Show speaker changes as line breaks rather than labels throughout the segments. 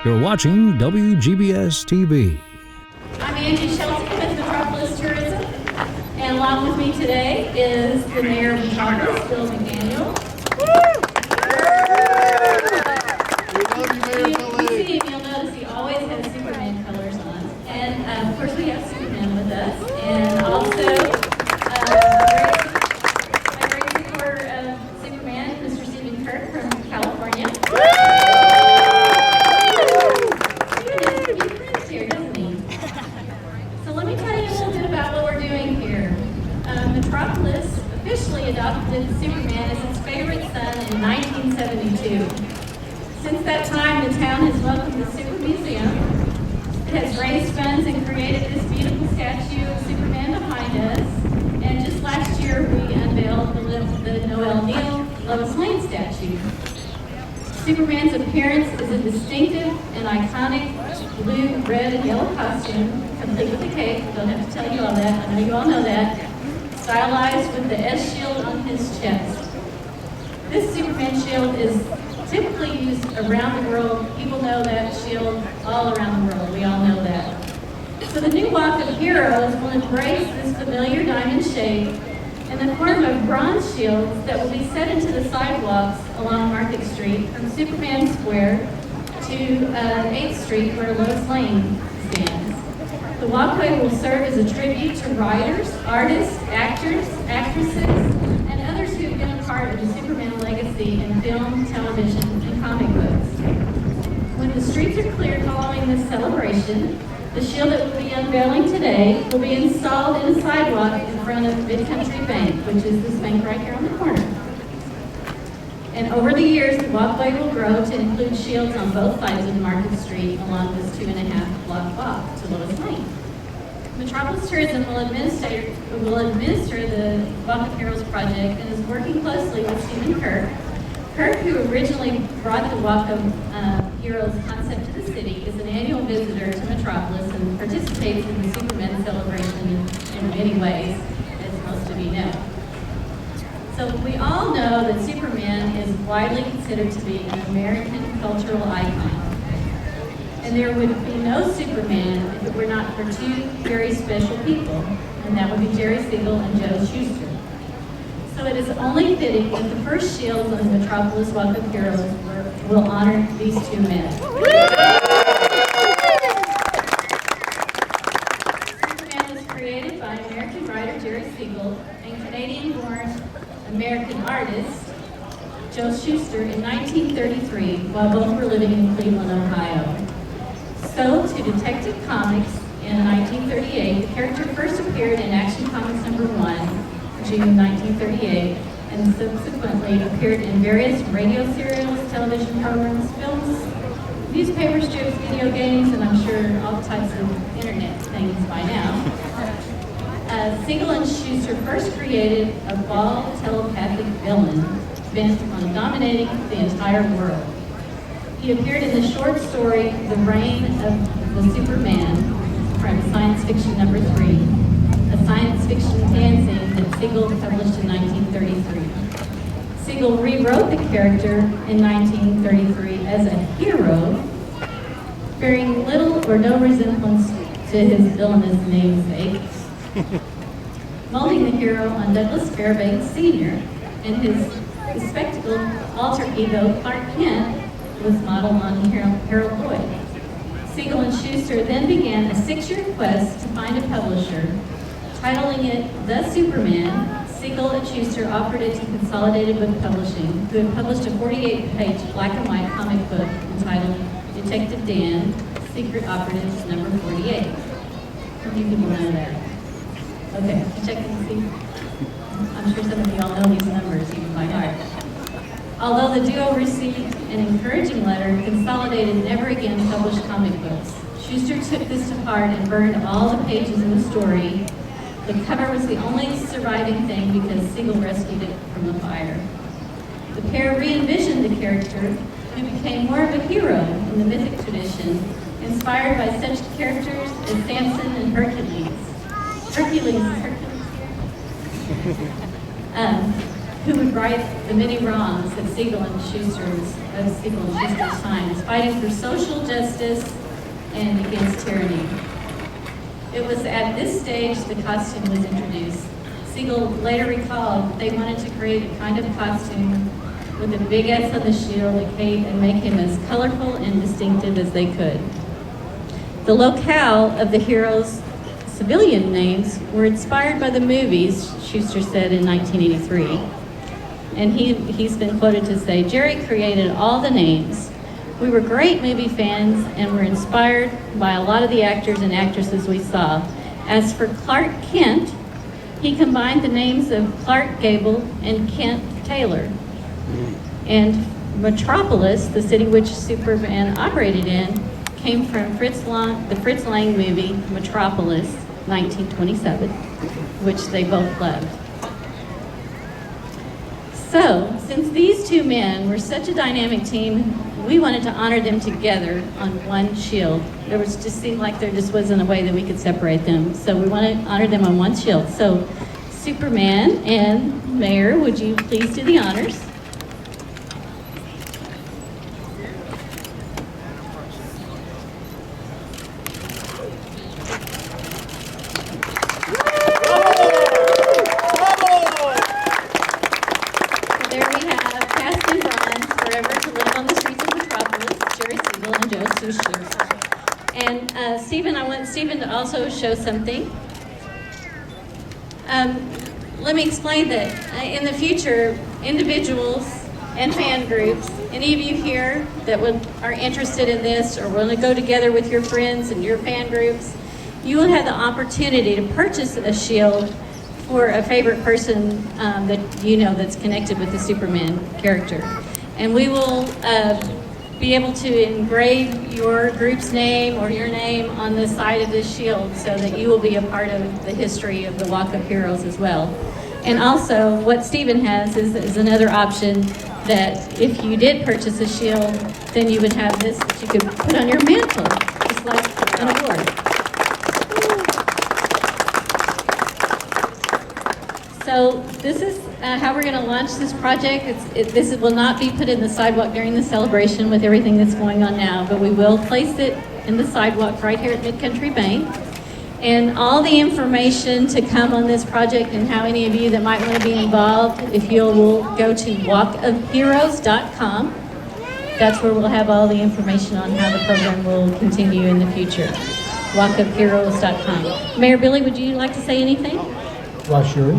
You're watching WGBS-TV.
I'm Angie Shelton with Metropolis Tourism, and along with me today is the Mayor of Metropolis, Bill McDaniel. You see him, you'll notice he always has Superman colors on. And of course we have Superman with us, and also a great supporter of Superman, Mr. Stephen Kirk from California. Metropolis officially adopted Superman as its favorite son in 1972. Since that time, the town has welcomed the Super Museum. It has raised funds and created this beautiful statue of Superman behind us. And just last year, we unveiled the Noel Neal Lois Lane statue. Superman's appearance is a distinctive and iconic blue, red, and yellow costume, complete with a cape. Don't have to tell you all that. I know you all know that. Stylized with the S shield on his chest. This Superman shield is typically used around the world. People know that shield all around the world. We all know that. So the new Walk of Heroes will embrace this familiar diamond shape in the form of bronze shields that will be set into the sidewalks along Market Street from Superman Square to 8th Street where Lois Lane stands. The walkway will serve as a tribute to writers, artists, actors, actresses, and others who have been a part of the Superman legacy in film, television, and comic books. When the streets are cleared following this celebration, the shield that we'll be unveiling today will be installed in a sidewalk in front of Mid-Country Bank, which is this bank right here on the corner. And over the years, the walkway will grow to include shields on both sides of Market Street along this 2.5 block walk to Lois Lane. Metropolis Tourism will administer the Walk of Heroes project and is working closely with Stephen Kirk. Kirk, who originally brought the Walk of Heroes concept to the city, is an annual visitor to Metropolis and participates in the Superman celebration in many ways, as most of you know. So we all know that Superman is widely considered to be an American cultural icon. And there would be no Superman if it were not for two very special people, and that would be Jerry Siegel and Joe Shuster. So it is only fitting that the first shields on the Metropolis Walk of Heroes will honor these two men. Superman was created by American writer Jerry Siegel and Canadian-born American artist Joe Shuster in 1933 while both were living in Cleveland, Ohio. Sold to Detective Comics in 1938, the character first appeared in Action Comics #1, June 1938, and subsequently appeared in various radio serials, television programs, films, newspaper strips, video games, and I'm sure all types of internet things by now. Siegel and Shuster first created a bald telepathic villain bent on dominating the entire world. He appeared in the short story The Reign of the Superman from Science Fiction #3, a science fiction fanzine that Siegel published in 1933. Siegel rewrote the character in 1933 as a hero, bearing little or no resemblance to his villainous namesake, molding the hero on Douglas Fairbanks Sr. and his bespectacled alter ego Clark Kent was modeled on Harold Lloyd. Siegel and Shuster then began a 6-year quest to find a publisher. Titling it The Superman, Siegel and Shuster offered it to Consolidated Book Publishing, who had published a 48-page black and white comic book entitled Detective Dan, Secret Operatives #48. How many people know that? Okay, check and see. I'm sure some of you all know these numbers even by heart. Although the duo received an encouraging letter, Consolidated never again published comic books. Shuster took this to heart and burned all the pages in the story. The cover was the only surviving thing because Siegel rescued it from the fire. The pair re-envisioned the character, who became more of a hero in the mythic tradition, inspired by such characters as Samson and Hercules. who would right the many wrongs of Siegel and Schuster's times, fighting for social justice and against tyranny. It was at this stage the costume was introduced. Siegel later recalled they wanted to create a kind of costume with a big S on the shield, a cape, and make him as colorful and distinctive as they could. The locale of the heroes' civilian names were inspired by the movies, Schuster said in 1983. And he's been quoted to say, "Jerry created all the names. We were great movie fans and were inspired by a lot of the actors and actresses we saw. As for Clark Kent, he combined the names of Clark Gable and Kent Taylor. And Metropolis, the city which Superman operated in, came from the Fritz Lang movie, Metropolis, 1927, which they both loved." So, since these two men were such a dynamic team, we wanted to honor them together on one shield. There was just seemed like there just wasn't a way that we could separate them. So we want to honor them on one shield. So, Superman and Mayor, would you please do the honors? And Stephen, I want Stephen to also show something. Let me explain that in the future, individuals and fan groups, any of you here that are interested in this or want to go together with your friends and your fan groups, you will have the opportunity to purchase a shield for a favorite person that you know that's connected with the Superman character. And we will be able to engrave your group's name or your name on the side of this shield so that you will be a part of the history of the Walk of Heroes as well. And also, what Stephen has is another option that if you did purchase a shield, then you would have this that you could put on your mantle, just like an award. So this is how we're going to launch this project. This will not be put in the sidewalk during the celebration with everything that's going on now, but we will place it in the sidewalk right here at Mid-Country Bank. And all the information to come on this project and how any of you that might want to be involved, if you will go to walkofheroes.com. That's where we'll have all the information on how the program will continue in the future. walkofheroes.com. Mayor Billy, would you like to say anything?
Well, sure.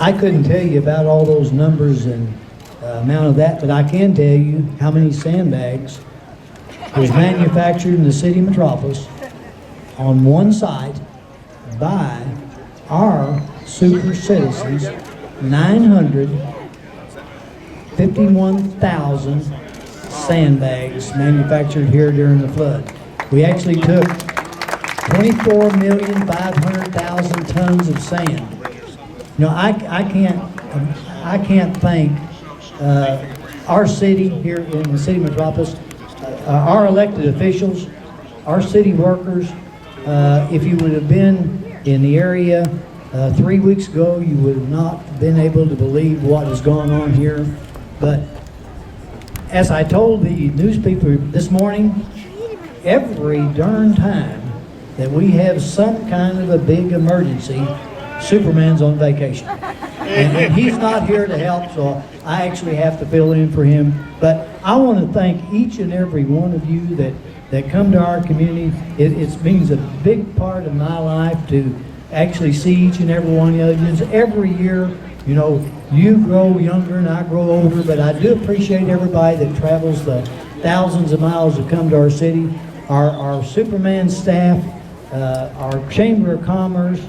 I couldn't tell you about all those numbers and amount of that, but I can tell you how many sandbags was manufactured in the city metropolis on one site by our super citizens. 951,000 sandbags manufactured here during the flood. We actually took 24,500,000 tons of sand. You know, I can't thank our city here in the city metropolis, our elected officials, our city workers. If you would have been in the area 3 weeks ago, you would have not been able to believe what has gone on here. But as I told the newspaper this morning, every darn time that we have some kind of a big emergency, Superman's on vacation. And he's not here to help, so I actually have to fill in for him. But I want to thank each and every one of you that come to our community. It means a big part of my life to actually see each and every one of you. Every year, you know, you grow younger and I grow older, but I do appreciate everybody that travels the thousands of miles to come to our city. Our Superman staff, our Chamber of Commerce,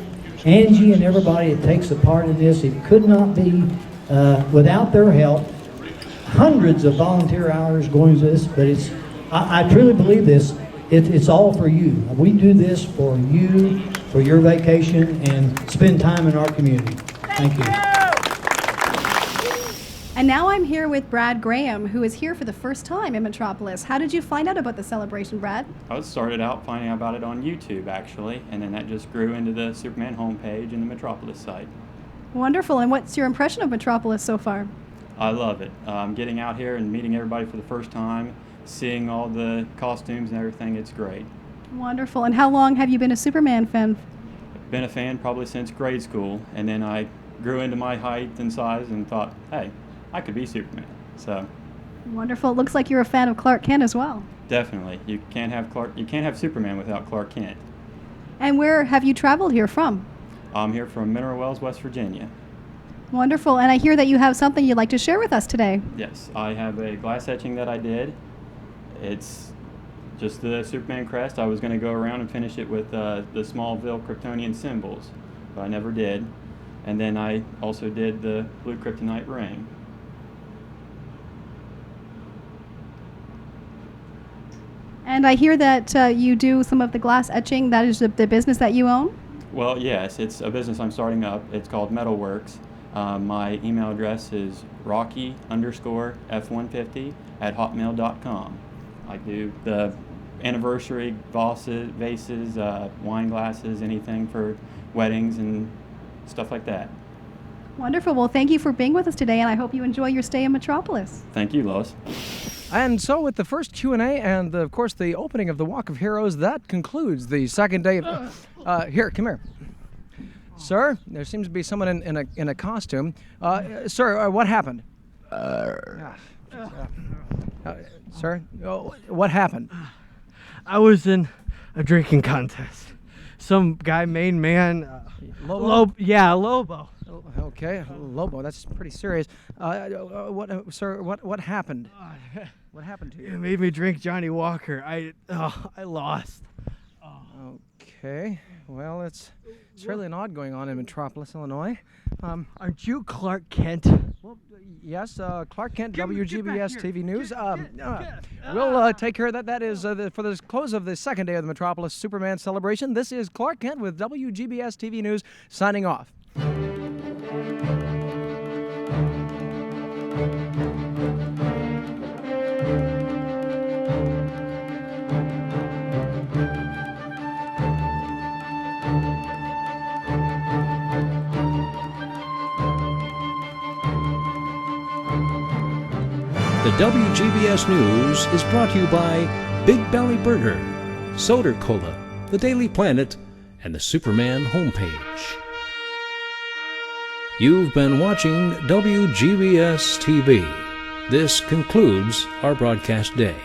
Angie and everybody that takes a part in this. It could not be without their help. Hundreds of volunteer hours going to this, but I truly believe this. It's all for you. We do this for you, for your vacation, and spend time in our community. Thank you.
And now I'm here with Brad Graham, who is here for the first time in Metropolis. How did you find out about the celebration, Brad?
I started out finding out about it on YouTube, actually, and then that just grew into the Superman homepage and the Metropolis site.
Wonderful. And what's your impression of Metropolis so far?
I love it. Getting out here and meeting everybody for the first time, seeing all the costumes and everything, it's great.
Wonderful. And how long have you been a Superman fan?
Been a fan probably since grade school, and then I grew into my height and size and thought, hey, I could be Superman. So
Wonderful. It looks like you're a fan of Clark Kent as well.
definitely, you can't have Superman without Clark Kent.
And where have you traveled here from?
I'm here from Mineral Wells, West Virginia.
Wonderful. And I hear that you have something you'd like to share with us today.
Yes, I have a glass etching that I did. It's just the Superman crest. I was going to go around and finish it with the Smallville Kryptonian symbols, but I never did. And then I also did the blue kryptonite ring.
And I hear that you do some of the glass etching. That is the business that you own?
Well, yes, it's a business I'm starting up. It's called Metalworks. My email address is rocky_f150@hotmail.com. I do the anniversary vases, wine glasses, anything for weddings and stuff like that.
Wonderful. Well, thank you for being with us today, and I hope you enjoy your stay in Metropolis.
Thank you, Lois.
And so with the first Q&A and, of course, the opening of the Walk of Heroes, that concludes the second day of... here, come here. Sir, there seems to be someone in a costume. Sir, what happened? Sir, what happened?
I was in a drinking contest. Some guy, main man,
Lobo?
Lobo.
Okay, Lobo, that's pretty serious. Sir, what happened? What happened to
It
you?
made me drink Johnny Walker. I lost.
Okay, well, it's certainly an odd going on in Metropolis, Illinois.
Aren't you Clark Kent?
Well, yes, Clark Kent,
Get back
WGBS-TV
here.
News.
Get.
We'll take care of that. That is for the close of the second day of the Metropolis Superman celebration. This is Clark Kent with WGBS-TV News signing off.
The WGBS News is brought to you by Big Belly Burger, Soda Cola, The Daily Planet, and the Superman homepage. You've been watching WGBS-TV. This concludes our broadcast day.